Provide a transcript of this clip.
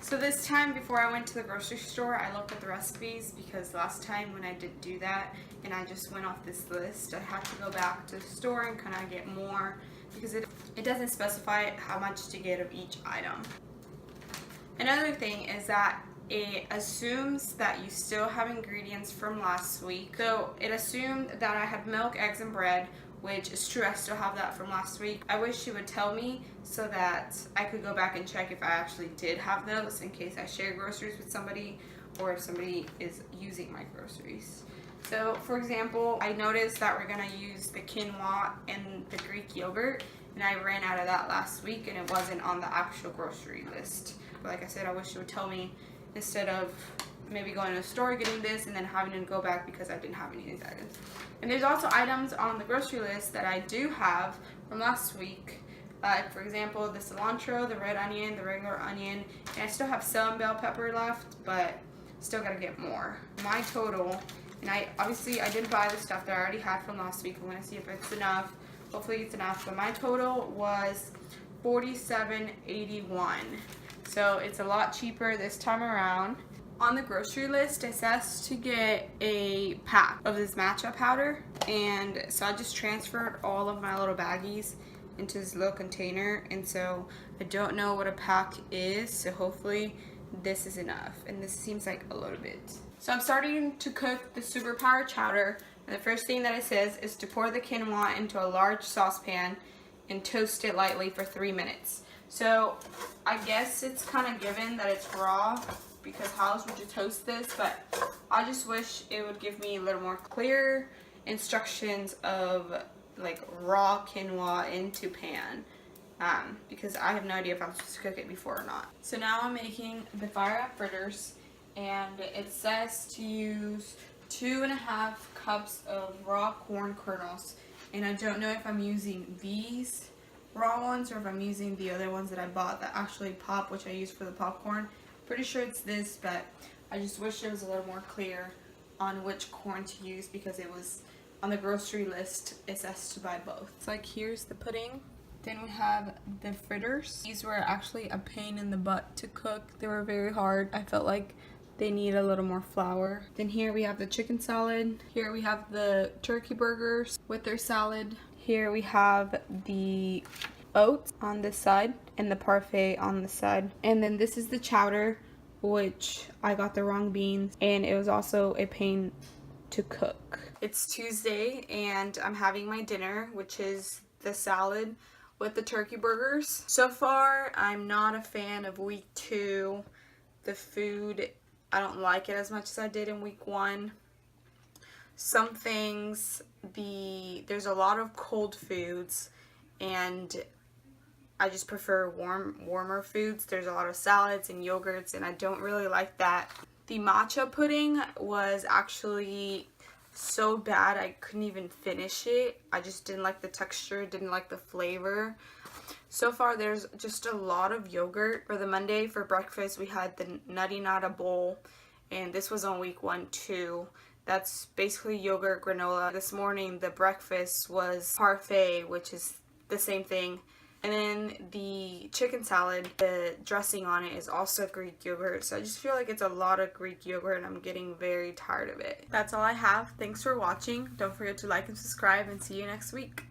So this time before I went to the grocery store, I looked at the recipes because last time when I did do that and I just went off this list, I had to go back to the store and kind of get more because it doesn't specify how much to get of each item. Another thing is that it assumes that you still have ingredients from last week. So it assumed that I had milk, eggs, and bread, which is true, I still have that from last week. I wish she would tell me so that I could go back and check if I actually did have those in case I share groceries with somebody or if somebody is using my groceries. So for example, I noticed that we're gonna use the quinoa and the Greek yogurt, and I ran out of that last week and it wasn't on the actual grocery list. But like I said, I wish she would tell me instead of maybe going to the store getting this and then having to go back because I didn't have any of these items. And there's also items on the grocery list that I do have from last week. For example, the cilantro, the red onion, the regular onion, and I still have some bell pepper left, but still gotta get more. My total, and I did buy the stuff that I already had from last week. I'm gonna see if it's enough. Hopefully it's enough, but my total was $47.81. So it's a lot cheaper this time around. On the grocery list, it says to get a pack of this matcha powder, and so I just transferred all of my little baggies into this little container, and so I don't know what a pack is, so hopefully this is enough, and this seems like a little bit. So I'm starting to cook the superpower chowder, and the first thing that it says is to pour the quinoa into a large saucepan and toast it lightly for 3 minutes. So I guess it's kind of given that it's raw, because how else would you toast this? But I just wish it would give me a little more clear instructions of like raw quinoa into pan, because I have no idea if I'm supposed to cook it before or not. So now I'm making the fire up fritters, and it says to use 2.5 cups of raw corn kernels, and I don't know if I'm using these raw ones or if I'm using the other ones that I bought that actually pop, which I use for the popcorn. Pretty sure it's this, but I just wish it was a little more clear on which corn to use because it was on the grocery list. It says to buy both. It's like, here's the pudding. Then we have the fritters. These were actually a pain in the butt to cook. They were very hard. I felt like they need a little more flour. Then here we have the chicken salad. Here we have the turkey burgers with their salad. Here we have the oats on this side and the parfait on the side. And then this is the chowder, which I got the wrong beans, and it was also a pain to cook. It's Tuesday and I'm having my dinner, which is the salad with the turkey burgers. So far, I'm not a fan of week 2. The food, I don't like it as much as I did in week 1. Some things, there's a lot of cold foods, and I just prefer warmer foods. There's a lot of salads and yogurts, and I don't really like that. The matcha pudding was actually so bad I couldn't even finish it. I just didn't like the texture, didn't like the flavor. So far there's just a lot of yogurt. For the Monday for breakfast we had the Nutty Nada bowl, and this was on week 1 too. That's basically yogurt granola. This morning the breakfast was parfait, which is the same thing. And then the chicken salad, the dressing on it is also Greek yogurt. So I just feel like it's a lot of Greek yogurt and I'm getting very tired of it. That's all I have. Thanks for watching. Don't forget to like and subscribe, and see you next week.